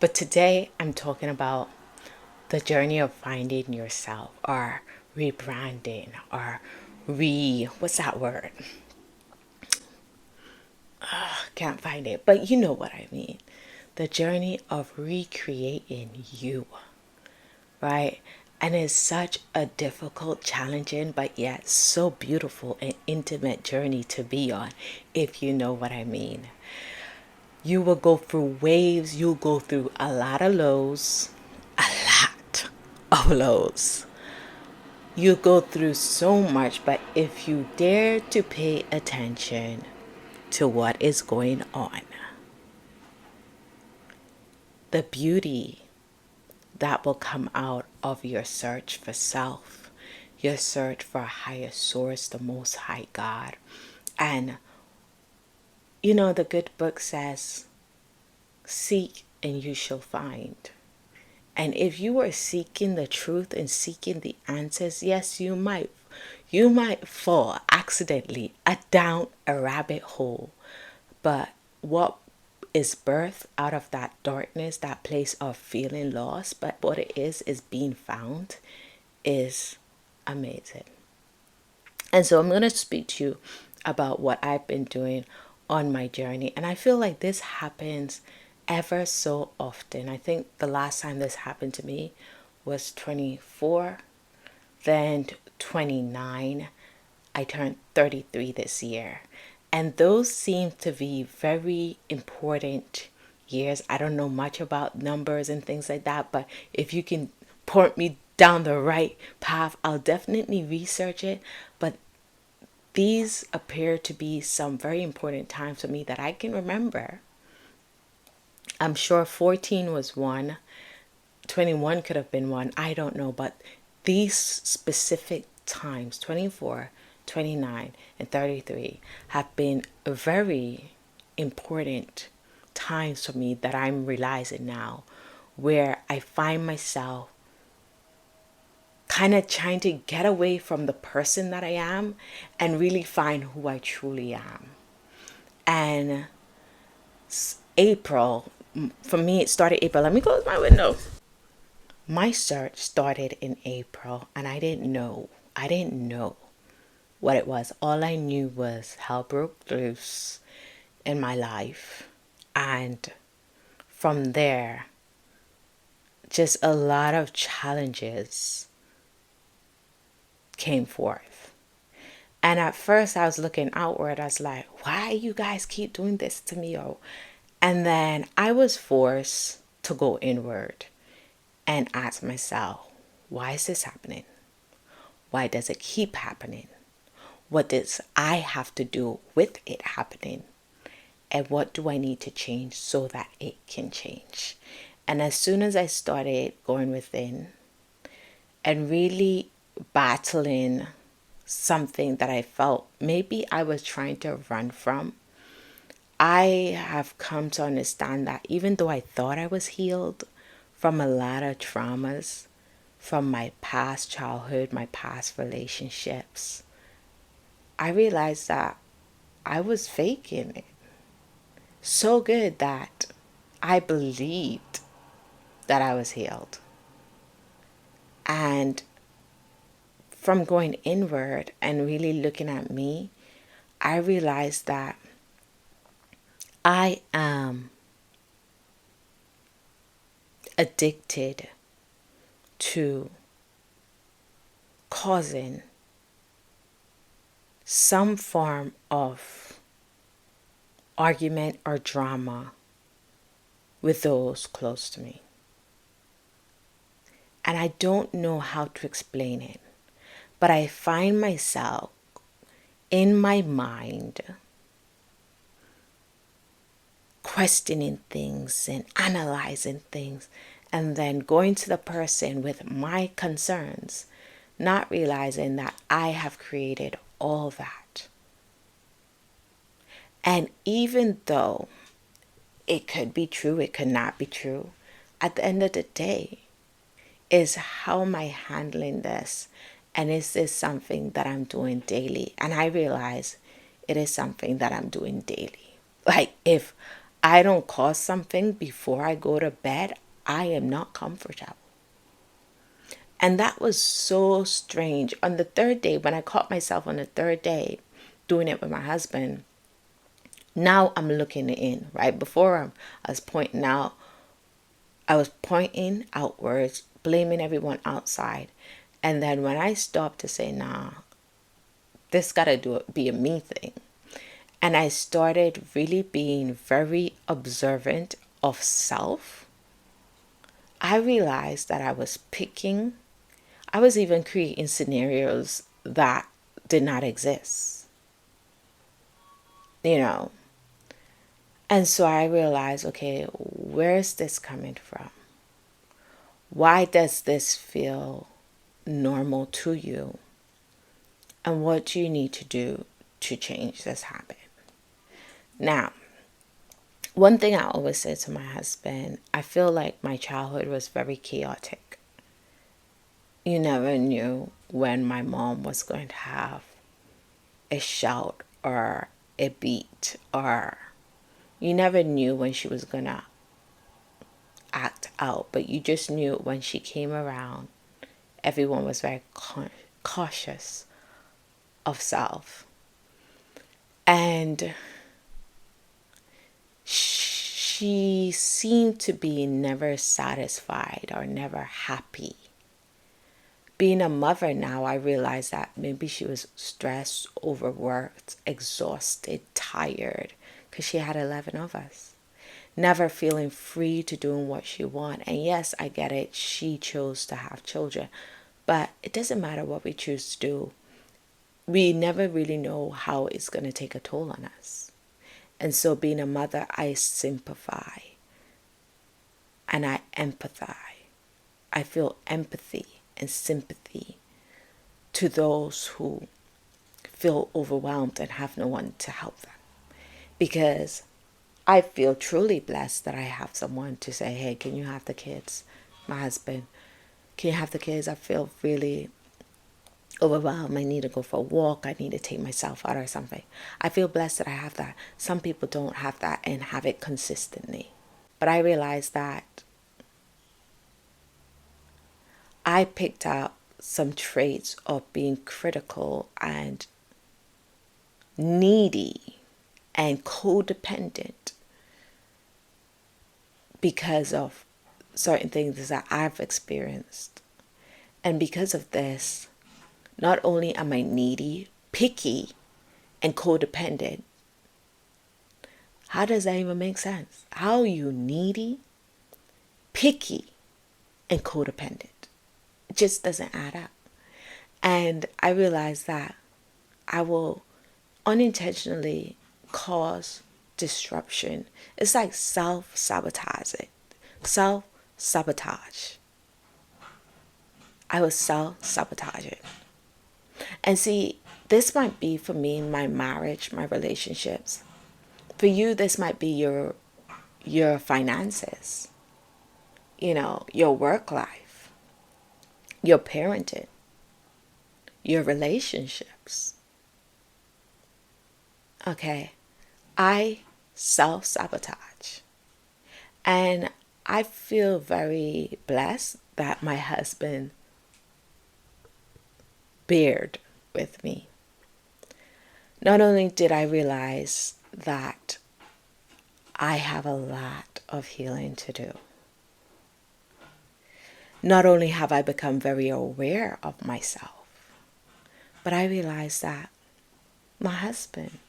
But today I'm talking about the journey of finding yourself or rebranding or what's that word? Can't find it, but you know what I mean. The journey of recreating you, right? And it's such a difficult, challenging, but yet so beautiful and intimate journey to be on, if you know what I mean. You will go through waves, you'll go through a lot of lows, a lot of lows. You go through so much, but if you dare to pay attention to what is going on, the beauty that will come out of your search for self, your search for a higher source, the Most High God. And the good book says, seek and you shall find. And if you are seeking the truth and seeking the answers, yes, you might fall accidentally down a rabbit hole. But what is birth out of that darkness, that place of feeling lost, but what it is being found, is amazing. And so I'm going to speak to you about what I've been doing on my journey. And I feel like this happens ever so often. I think the last time this happened to me was 24, then 29. I turned 33 this year. And those seem to be very important years. I don't know much about numbers and things like that, but if you can point me down the right path, I'll definitely research it. But these appear to be some very important times for me that I can remember. I'm sure 14 was one, 21 could have been one, I don't know, but these specific times, 24, 29, and 33, have been very important times for me that I'm realizing now, where I find myself kind of trying to get away from the person that I am and really find who I truly am. And April, for me, it started April. Let me close my window. My search started in April, and I didn't know. I didn't know what it was. All I knew was hell broke loose in my life. And from there, just a lot of challenges came forth. And at first I was looking outward. I was like, why you guys keep doing this to me? And then I was forced to go inward and ask myself, why is this happening? Why does it keep happening? What does I have to do with it happening? And what do I need to change so that it can change? And as soon as I started going within and really battling something that I felt maybe I was trying to run from, I have come to understand that even though I thought I was healed from a lot of traumas, from my past childhood, my past relationships, I realized that I was faking it so good that I believed that I was healed. And from going inward and really looking at me, I realized that I am addicted to causing some form of argument or drama with those close to me. And I don't know how to explain it, but I find myself in my mind questioning things and analyzing things, and then going to the person with my concerns, not realizing that I have created all that. And even though it could be true, it could not be true, at the end of the day, is how am I handling this? And is this something that I'm doing daily? And I realize it is something that I'm doing daily. Like, if I don't cause something before I go to bed, I am not comfortable. And that was so strange. On the third day, when I caught myself on the third day doing it with my husband, now I'm looking in, right? Before I was pointing out, I was pointing outwards, blaming everyone outside. And then when I stopped to say, nah, this gotta be a me thing. And I started really being very observant of self. I realized that I was even creating scenarios that did not exist, you know. And so I realized, okay, where is this coming from? Why does this feel normal to you? And what do you need to do to change this habit? Now, one thing I always say to my husband, I feel like my childhood was very chaotic. You never knew when my mom was going to have a shout or a beat, or you never knew when she was going to act out, but you just knew when she came around, everyone was very cautious of self. And she seemed to be never satisfied or never happy. Being a mother now, I realize that maybe she was stressed, overworked, exhausted, tired, because she had 11 of us. Never feeling free to doing what she wanted. And yes, I get it. She chose to have children. But it doesn't matter what we choose to do. We never really know how it's going to take a toll on us. And so being a mother, I sympathize and I empathize. I feel empathy and sympathy to those who feel overwhelmed and have no one to help them. Because I feel truly blessed that I have someone to say, hey, can you have the kids? My husband, can you have the kids? I feel really overwhelmed. I need to go for a walk. I need to take myself out or something. I feel blessed that I have that. Some people don't have that and have it consistently. But I realized that I picked up some traits of being critical and needy and codependent because of certain things that I've experienced. And because of this, not only am I needy, picky, and codependent. How does that even make sense? How are you needy, picky, and codependent? It just doesn't add up. And I realized that I will unintentionally cause disruption. It's like self-sabotage. Self-sabotage. I was self-sabotaging. And see, this might be for me, my marriage, my relationships. For you, this might be your finances, your work life, your parenting, your relationships. Okay, I self-sabotage. And I feel very blessed that my husband bared with me. Not only did I realize that I have a lot of healing to do, not only have I become very aware of myself, but I realized that my husband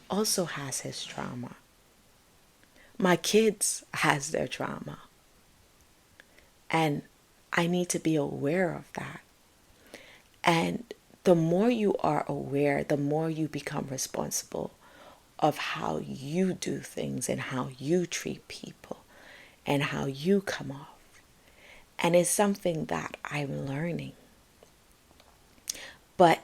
also has his trauma. My kids has their trauma. And I need to be aware of that. And the more you are aware, the more you become responsible of how you do things and how you treat people and how you come off. And it's something that I'm learning. But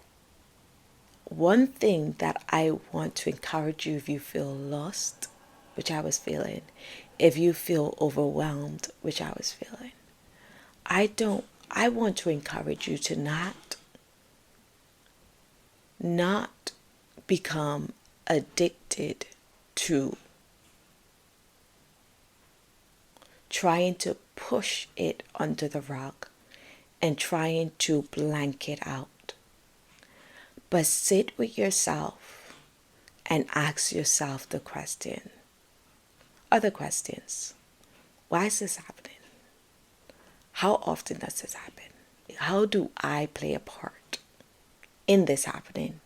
one thing that I want to encourage you, if you feel lost, which I was feeling, if you feel overwhelmed, which I was feeling, I want to encourage you to not become addicted to trying to push it under the rug and trying to blank it out. But sit with yourself and ask yourself the question, other questions. Why is this happening? How often does this happen? How do I play a part in this happening?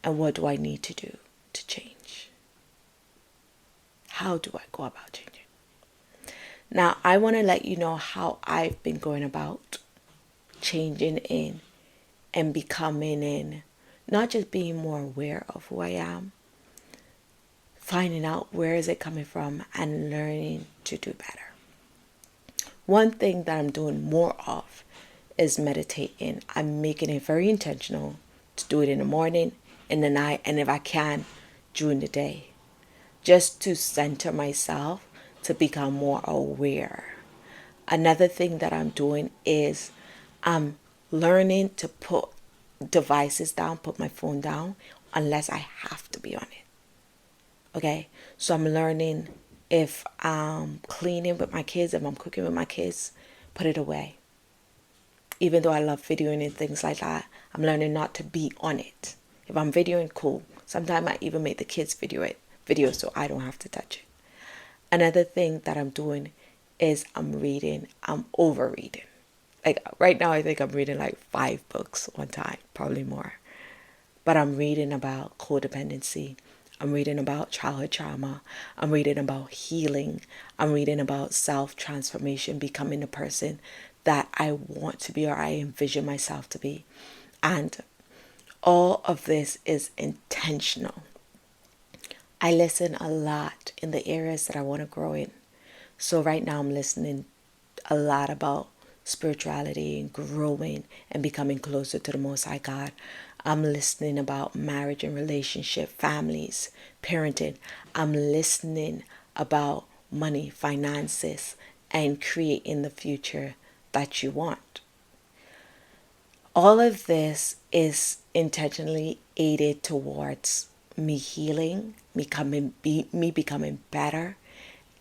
And what do I need to do to change? How do I go about changing? Now, I want to let you know how I've been going about changing in and becoming in, not just being more aware of who I am, finding out where is it coming from and learning to do better. One thing that I'm doing more of is meditating. I'm making it very intentional to do it in the morning, in the night, and if I can, during the day. Just to center myself, to become more aware. Another thing that I'm doing is I'm learning to put devices down, put my phone down, unless I have to be on it. Okay? So I'm learning, if I'm cleaning with my kids, if I'm cooking with my kids, put it away. Even though I love videoing and things like that, I'm learning not to be on it. If I'm videoing, cool. Sometimes I even make the kids video so I don't have to touch it. Another thing that I'm doing is I'm reading. I'm over reading. Like right now, I think I'm reading like 5 books one time, probably more. But I'm reading about codependency. I'm reading about childhood trauma. I'm reading about healing. I'm reading about self-transformation, becoming the person that I want to be or I envision myself to be. And all of this is intentional. I listen a lot in the areas that I want to grow in. So right now I'm listening a lot about spirituality and growing and becoming closer to the Most High God. I'm listening about marriage and relationship, families, parenting. I'm listening about money, finances, and creating the future that you want. All of this is intentionally aided towards me healing, me becoming better,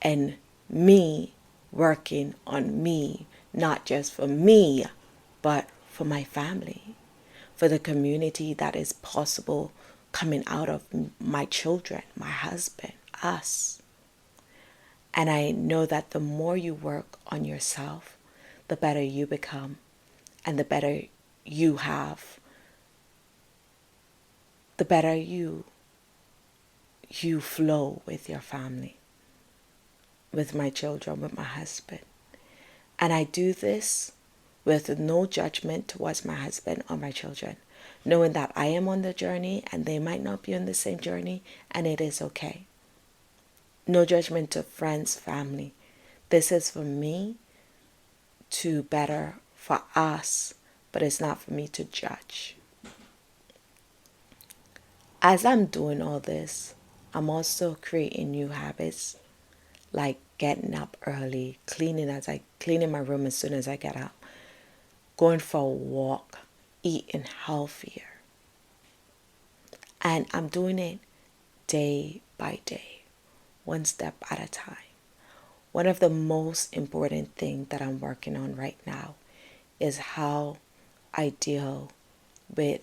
and me working on me, not just for me, but for my family, for the community that is possible coming out of my children, my husband, us. And I know that the more you work on yourself, the better you become, and the better you have, the better you flow with your family, with my children, with my husband. And I do this with no judgment towards my husband or my children, knowing that I am on the journey and they might not be on the same journey, and it is okay. No judgment to friends, family. This is for me to better for us, but it's not for me to judge. As I'm doing all this, I'm also creating new habits, like getting up early, cleaning my room as soon as I get up, going for a walk, eating healthier. And I'm doing it day by day, one step at a time. One of the most important things that I'm working on right now is how I deal with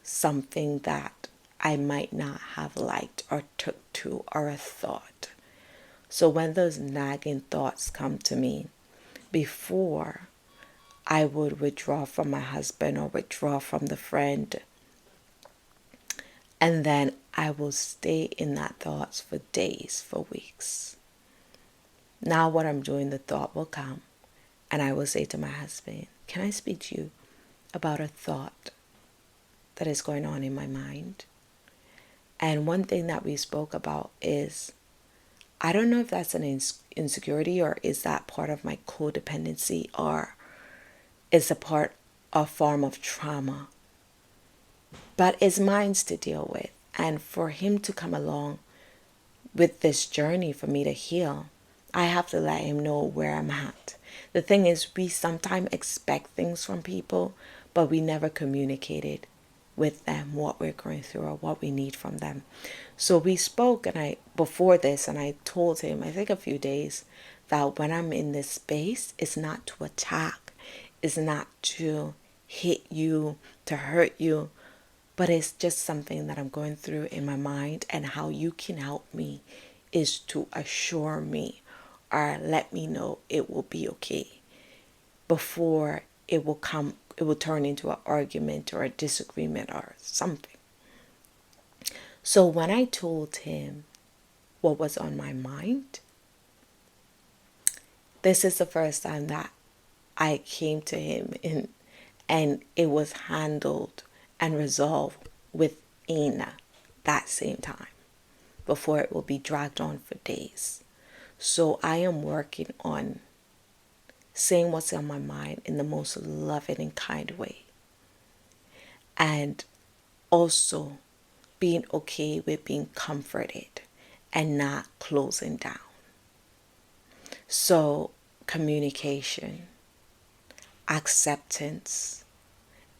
something that I might not have liked or took to or a thought. So when those nagging thoughts come to me, before I would withdraw from my husband or withdraw from the friend, and then I will stay in that thoughts for days, for weeks. Now what I'm doing, the thought will come, and I will say to my husband, can I speak to you about a thought that is going on in my mind? And one thing that we spoke about is, I don't know if that's an insecurity, or is that part of my codependency, or is a form of trauma. But it's mine to deal with. And for him to come along with this journey for me to heal, I have to let him know where I'm at. The thing is, we sometimes expect things from people, but we never communicated with them what we're going through or what we need from them. So we spoke, and before this, and I told him, I think a few days, that when I'm in this space, it's not to attack, it's not to hit you, to hurt you, but it's just something that I'm going through in my mind. And how you can help me is to assure me or let me know it will be okay before it will turn into an argument or a disagreement or something. So when I told him what was on my mind, this is the first time that I came to him and it was handled and resolved within that same time before it will be dragged on for days. So I am working on saying what's on my mind in the most loving and kind way. And also being okay with being comforted and not closing down. So communication, acceptance,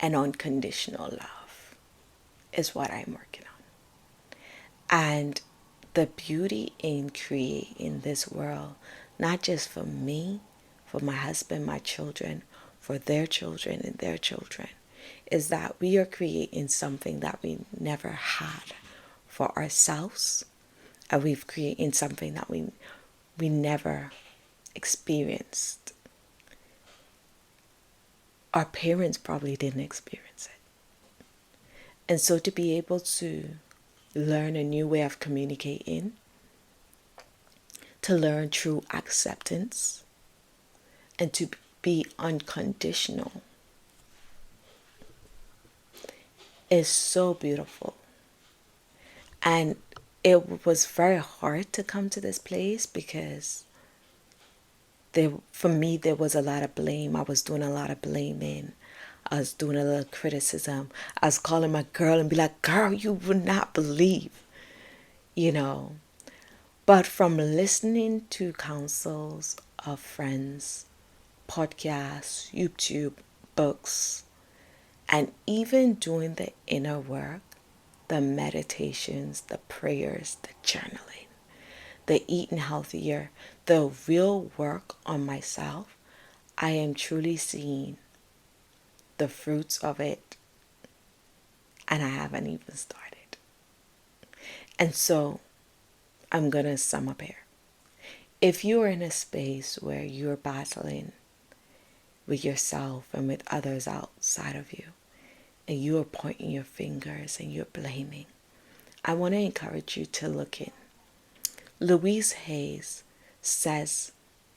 and unconditional love is what I'm working on. And the beauty in creating this world, not just for me, for my husband, my children, for their children and their children, is that we are creating something that we never had for ourselves. And we've created something that we never experienced. Our parents probably didn't experience it. And so to be able to learn a new way of communicating, to learn true acceptance, and to be unconditional is so beautiful. And it was very hard to come to this place because for me, there was a lot of blame. I was doing a lot of blaming. I was doing a little criticism. I was calling my girl and be like, girl, you would not believe, you know. But from listening to counsels of friends, podcasts, YouTube, books, and even doing the inner work, the meditations, the prayers, the journaling, the eating healthier, the real work on myself, I am truly seeing the fruits of it, and I haven't even started. And so I'm going to sum up here. If you are in a space where you're battling with yourself and with others outside of you, and you are pointing your fingers and you're blaming, I want to encourage you to look in. Louise Hayes says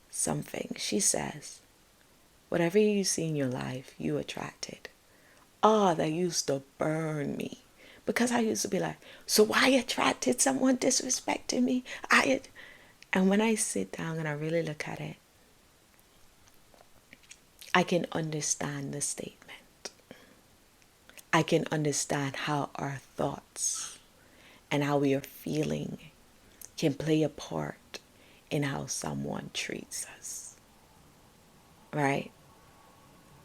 something. She says, whatever you see in your life, you attracted. Oh, that used to burn me. Because I used to be like, so I attracted someone disrespecting me? And when I sit down and I really look at it, I can understand the statement. I can understand how our thoughts and how we are feeling can play a part in how someone treats us, right?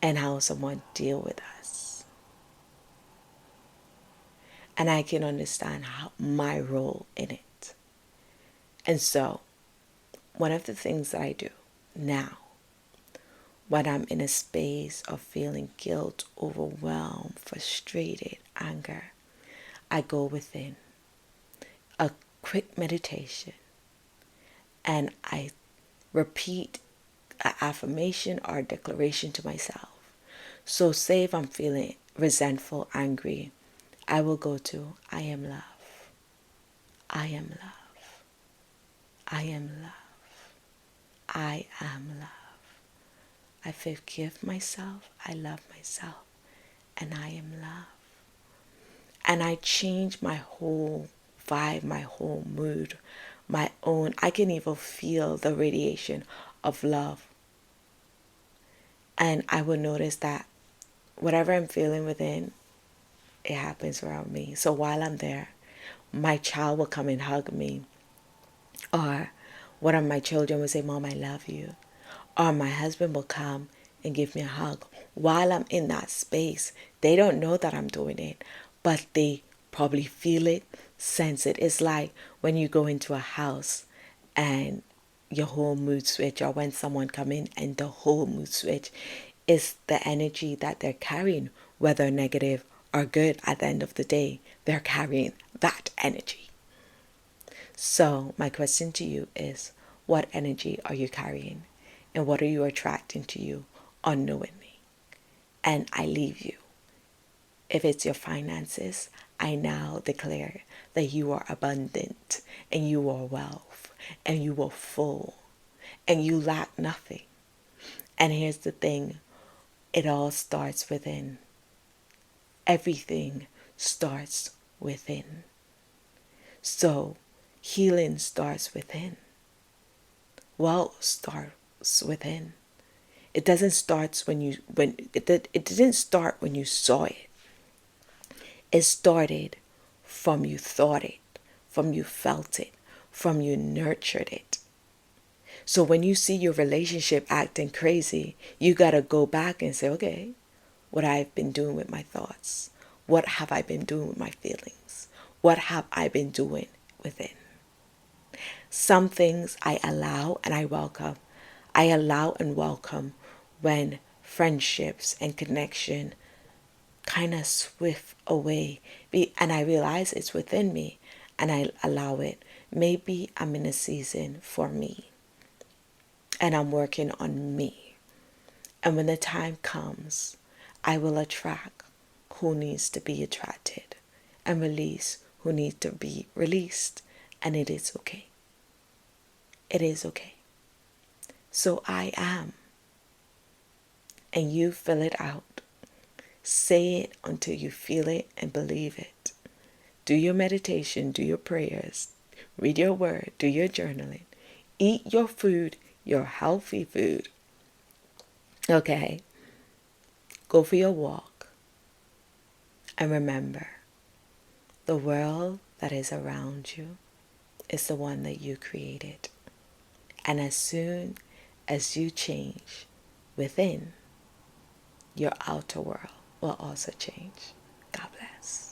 And how someone deal with us. And I can understand my role in it. And so, one of the things that I do now, when I'm in a space of feeling guilt, overwhelmed, frustrated, anger, I go within a quick meditation and I repeat an affirmation or a declaration to myself. So say if I'm feeling resentful, angry, I will go to, I am love. I am love. I am love. I am love. I forgive myself. I love myself. And I am love. And I change my whole vibe, my whole mood, my own. I can even feel the radiation of love. And I will notice that whatever I'm feeling within, it happens around me. So while I'm there, my child will come and hug me. Or one of my children will say, Mom, I love you. Or my husband will come and give me a hug. While I'm in that space, they don't know that I'm doing it, but they probably feel it, sense it. It's like when you go into a house and your whole mood switch, or when someone come in and the whole mood switch is the energy that they're carrying, whether negative or good. At the end of the day, they're carrying that energy. So my question to you is, what energy are you carrying, and what are you attracting to you unknowingly? And I leave you. If it's your finances, I now declare that you are abundant, and you are wealth, and you are full, and you lack nothing. And here's the thing, it all starts within. Everything starts within. So healing starts within. Wealth starts within. It doesn't start it didn't start when you saw it. It started from you thought it, from you felt it, from you nurtured it. So when you see your relationship acting crazy, you got to go back and say, okay, what I've been doing with my thoughts? What have I been doing with my feelings? What have I been doing within? Some things I allow and I welcome. I allow and welcome when friendships and connection kind of swift away. And I realize it's within me and I allow it. Maybe I'm in a season for me and I'm working on me. And when the time comes, I will attract who needs to be attracted and release who needs to be released. And it is okay. It is okay. So I am. And you fill it out. Say it until you feel it and believe it. Do your meditation, do your prayers, read your word, do your journaling. Eat your food, your healthy food. Okay? Go for your walk. And remember, the world that is around you is the one that you created. And as soon as you change within, your outer world will also change. God bless.